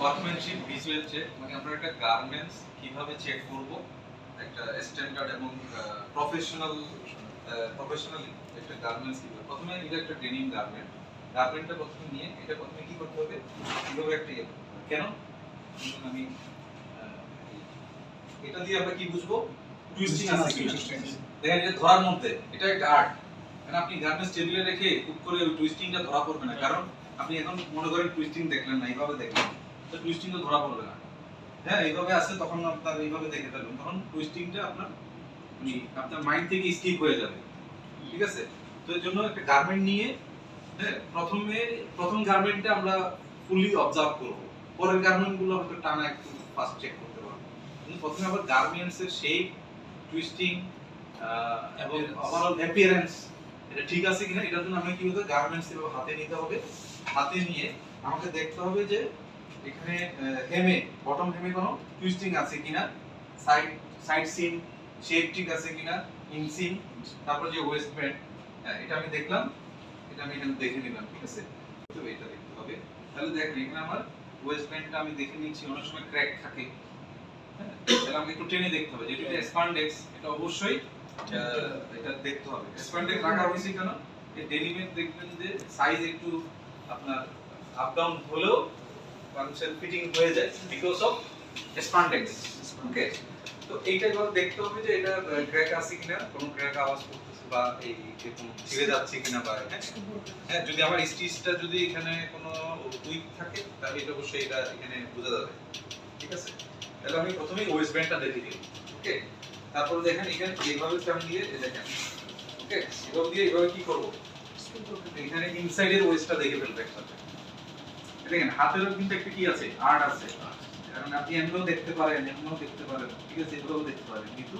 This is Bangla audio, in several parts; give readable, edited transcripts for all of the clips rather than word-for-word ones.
ওয়ার্কম্যানশিপ ভিজুয়াল চেক, মানে আমরা একটা গার্মেন্টস কিভাবে চেক করব, একটা স্ট্যান্ডার্ড এবং প্রফেশনালি একটা গার্মেন্টস কিভাবে। প্রথমে এটা একটা ডেনিম গার্মেন্টটা প্রথমে নিয়ে এটা প্রথমে কি করতে হবে, কিভাবে একটা কেন আমি এটা দিয়ে আমরা কি বুঝবো, টুইস্টিং আছে কিনা। দেখেন এটা ধরার মধ্যে এটা একটা আর্ট, কারণ আপনি গার্মেন্টস টেবিলে রেখে খুব করে ওই টুইস্টিংটা ধরা পড়বে না, কারণ আপনি এখন মনে করেন টুইস্টিং দেখলেন না, এইভাবে দেখলেন তো টুইস্টিং তো ধরা পড়বে না। হ্যাঁ, এইভাবে আসে তখন আপনার এইভাবে দেখে ফেলবেন, তখন টুইস্টিংটা আপনার মাইন্ড থেকে স্কিপ হয়ে যাবে। ঠিক আছে, তো এর জন্য একটা গার্মেন্ট নিয়ে, হ্যাঁ, প্রথম গার্মেন্টটা আমরা ফুলি অবজার্ভ করব, পরের গার্মেন্ট গুলো হয়তো টানা একটু ফাস্ট চেক করতে পারবো, কিন্তু প্রথমে আবার গার্মেন্টস এর শেপ, টুইস্টিং এবং ওভারঅল অ্যাপিয়ারেন্স এটা ঠিক আছে কিনা, এটার জন্য আমি কি করতে হবে, গার্মেন্টস এর হাতে নিতে হবে। হাতে নিয়ে আমাকে দেখতে হবে যে এখানে হেমে, বটম হেমে কোনো টুইস্টিং আছে কিনা, সাইড সিম শেপ ঠিক আছে কিনা, ইনসিম, তারপর যে ওয়েস্ট ব্যান্ড, এটা আমি দেখলাম, এটা আমি এখানে দেখে নিলাম। ঠিক আছে, তো এটা দেখতে হবে। তাহলে দেখেন এখানে আমার ওয়েস্ট ব্যান্ডটা আমি দেখে নিচ্ছি, অনেক সময় ক্র্যাক থাকে, হ্যাঁ, তাহলে আমাকে একটু টেনে দেখতে হবে, যেটা স্পান্ডেক্স এটা অবশ্যই এটা দেখতে হবে। স্পান্ডেক্স রাখা হয়েছে কেন, এই ডেনিমের দেখবেন যে সাইজ একটু আপনার আপ ডাউন হলেও মানুষের ফিটিং হয়ে যায় বিকজ অফ স্পান্ডেক্স। ওকে, তো এইটা এবার দেখতে হবে যে এটা ক্র্যাক আছে কিনা, কোনো ক্র্যাক আওয়াজ করতেছে বা এই এরকম ছিঁড়ে যাচ্ছে কিনা, বা হ্যাঁ, যদি আমার স্টিচটা যদি এখানে কোনো উইক থাকে তাহলে এটা অবশ্যই এটা এখানে বোঝা যাবে। ঠিক আছে, তাহলে আমি প্রথমেই ওয়েস্ট ব্যান্ডটা দেখে দিই। ওকে, তারপর দেখেন এখানে এইভাবে চাপ দিয়ে দেখেন, ওকে, এভাবে দিয়ে এইভাবে কি করব, এখানে ইনসাইডের ওয়েস্টটা দেখে ফেলবো একসাথে। দেখেন হাতেরও কিন্তু একটা কি আছে, আর্ট আছে, কারণ আপনি এমনও দেখতে পারেন, এমনও দেখতে পারেন, ঠিক আছে, এগুলোও দেখতে পারেন, কিন্তু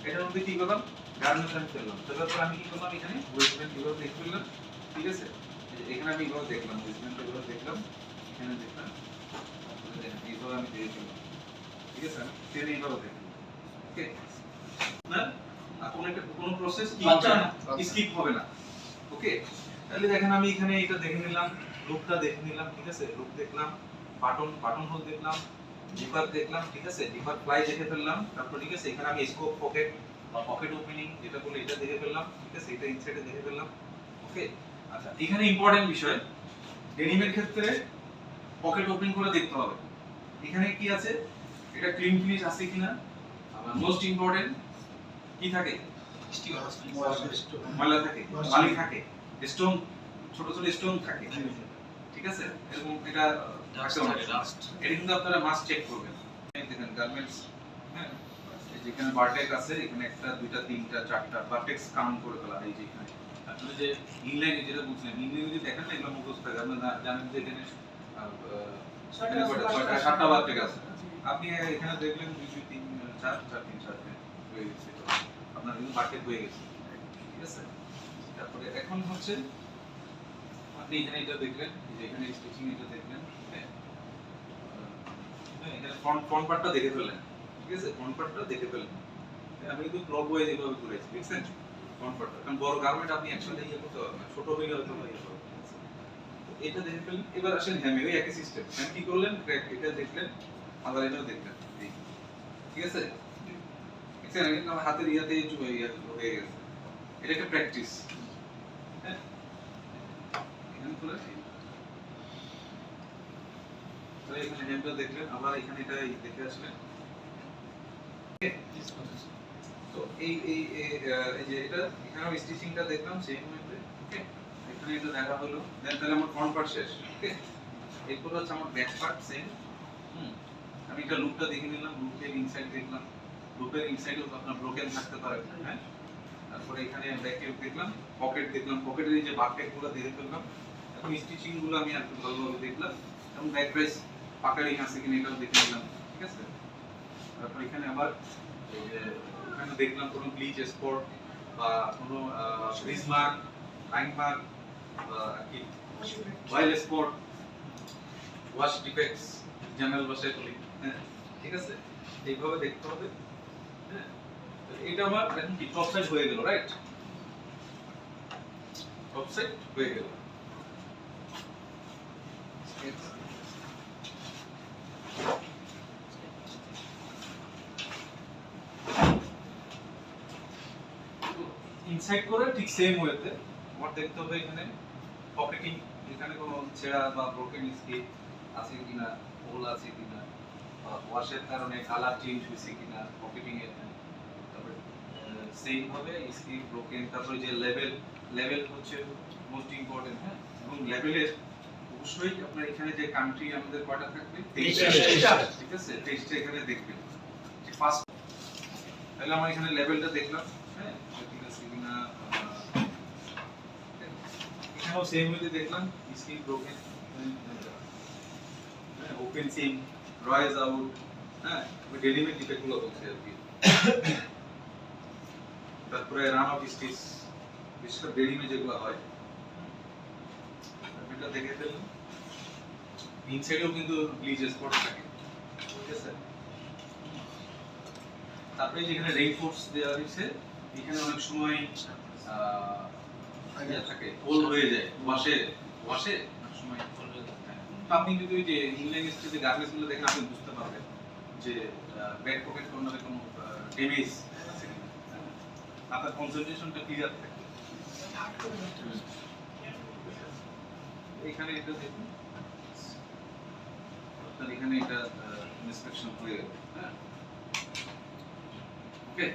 এটার মধ্যে কি করলাম, গার্মেন্টস আমি ফেললাম, তারপর আমি কি করলাম, এখানে ওয়েস্ট ব্যান্ড এগুলো দেখে ফেললাম। ঠিক আছে, এখানে আমি এগুলো দেখলাম, ওয়েস্ট ব্যান্ড এগুলো দেখলাম, এখানে দেখলাম, এইভাবে আমি দিয়ে ফেললাম। ঠিক আছে, আমি টেনে এইভাবে দেখলাম। ওকে, না কোনো প্রসেস স্কিপ হবে না। ওকে, তাহলে দেখেন আমি এখানে এটা দেখে নিলাম, লুকটা দেখে নিলাম। ঠিক আছে, লুক দেখলাম, বাটন হোল দেখলাম, জিপার দেখলাম। ঠিক আছে, জিপার ফ্লাই দেখে ফেললাম। তারপর ঠিক আছে, এখানে আমি স্কোপ পকেট বা পকেট ওপেনিং যেটা বলে এটা দেখে ফেললাম। ঠিক আছে, এটা ইনসাইডে দেখে ফেললাম। ওকে, আচ্ছা, এখানে ইম্পর্টেন্ট বিষয়, ডেনিমের ক্ষেত্রে পকেট ওপেন করে দেখতে হবে এখানে কি আছে, এটা ক্লিন ফিনিশ আছে কিনা। আবার মোস্ট ইম্পর্টেন্ট কি থাকে, ময়লা থাকে, বালি থাকে, স্টোন, ছোট ছোট স্টোন থাকে। ঠিক আছে, এরকম এটা এটা কিন্তু আপনারা মাস্ট চেক করবেন। দেখেন গার্মেন্টস, হ্যাঁ, এই যেখানে বারটেক আছে, এখানে একটা দুইটা তিনটা চারটা বারটেক্স কাউন্ট করে ফেলা। এই যে এখানে আপনি যে ইনলাইনে যেটা বুঝলেন, ইনলাইনে যদি দেখেন না, এগুলো মুখস্থ থাকে, আপনি জানেন যে এখানে সাতটা বারটেক আছে। আপনি এখানে দেখলেন 2 2 3 4 4 3 4 হয়ে গেছে, আপনার কিন্তু বারটেক হয়ে গেছে। ঠিক আছে, তারপরে এখন হচ্ছে আপনি এখানে এটা দেখলেন, যে এখানে স্টিচিং এটা দেখলেন, হ্যাঁ, এখানে ফ্রন্ট পার্টটা দেখে ফেললেন। ঠিক আছে, ফ্রন্ট পার্টটা দেখে ফেললেন, আমি কিন্তু ক্লক ওয়াইজ এভাবে করেছি, দেখছেন ফ্রন্ট পার্টটা, কারণ বড় গার্মেন্ট আপনি একসাথে ইয়ে করতে পারবেন না, ছোট হয়ে হয়তো ইয়ে করবেন। তো এটা দেখে ফেললেন, এবার আসেন হ্যামে, ওই একই সিস্টেম, হ্যাম কি করলেন, এটা দেখলেন, আবার এটাও দেখলেন। ঠিক আছে, দেখছেন কিন্তু আমার হাতের ইয়াতে হয়ে গেছে, এটা একটা প্র্যাকটিস। হ্যাঁ, এখানে করে তো এখানে হ্যামটা দেখলেন, আবার এখানে এটা দেখে আসলেন। তো এই এই এই যে এটা এখানেও স্টিচিংটা দেখলাম সেম ওয়েতে। ওকে, এখানে এটা দেখা হলো, দেন তাহলে আমার ফ্রন্ট পার্ট শেষ। ওকে, এরপর হচ্ছে আমার ব্যাক পার্ট সেম। আমি এটা লুপটা দেখে নিলাম, লুপের ইনসাইড দেখলাম, লুপের ইনসাইডেও আপনার ব্রোকেন থাকতে পারে। হ্যাঁ, তারপরে এখানে ব্যাকে দেখলাম, পকেট দেখলাম, পকেটের এই যে বারটেকগুলো দেখে ফেললাম। এখন স্টিচিং গুলো আমি একটু ভালোভাবে দেখলাম, এবং ব্যাক প্রেস পাকারিং আছে কিনা এটাও দেখে নিলাম। ঠিক আছে, তারপর এখানে আবার এই যে এখানে দেখলাম কোনো ব্লিচ স্পট বা কোনো রিজ মার্ক, লাইন মার্ক বা কি oil spot, wash defects, general ভাষায় বলি। হ্যাঁ, ঠিক আছে, এইভাবে দেখতে হবে। হ্যাঁ, এটা আমার এখন কি টপ সাইড হয়ে গেল, রাইট, টপ সাইড হয়ে গেল। ইনসাইড করে ঠিক সেম ওয়েতে আমার দেখতে হবে এখানে পকেটিং, এখানে কোনো ছেঁড়া বা ব্রোকেন স্কিপ আছে কিনা, হোল আছে কিনা, ওয়াশের কারণে কালার চেঞ্জ হয়েছে কিনা পকেটিং এর। তারপরে সেম ভাবে স্কিপ ব্রোকেন, তারপরে যে লেভেল হচ্ছে মোস্ট ইম্পর্টেন্ট। হ্যাঁ, এবং লেভেলের অবশ্যই আপনার এখানে যে কান্ট্রি আমাদের কয়টা থাকবে, 23টা, ঠিক আছে, 23টা এখানে দেখবেন যে ফার্স্ট। তাহলে আমরা এখানে লেভেলটা দেখলাম, হ্যাঁ ঠিক আছে কিনা। এখানেও সেম ওয়েতে দেখলাম স্কিন ব্রোকেন, হ্যাঁ ওপেন সিম, রয়েজ আউট, হ্যাঁ ওই ডেলিমেন্ট ডিফেক্টগুলো বলছে আর কি। তারপরে রান অফ স্টিচ, বিশেষ করে ডেলিমে যেগুলো হয় এটা দেখে ফেললাম। ইনসাইডেও কিন্তু ব্লিচ স্পট থাকে, ঠিক আছে। তারপরে যেখানে রেইনফোর্স দেওয়া হয়েছে, এখানে অনেক সময় থাকে হোল হয়ে যায়, ওয়াশে অনেক সময় হোল হয়ে যায়। তো আপনি যদি ওই যে ইনলাইন স্টেজে গার্মেন্টস গুলো দেখেন আপনি বুঝতে পারবেন যে ব্যাক পকেট কর্নারে কোনো ড্যামেজ আছে কিনা, আপনার কনসেন্ট্রেশনটা ক্লিয়ার থাকে। এখানে এটা দেখুন, আপনার এখানে এটা ইন্সপেকশন হয়ে গেল। হ্যাঁ, ওকে।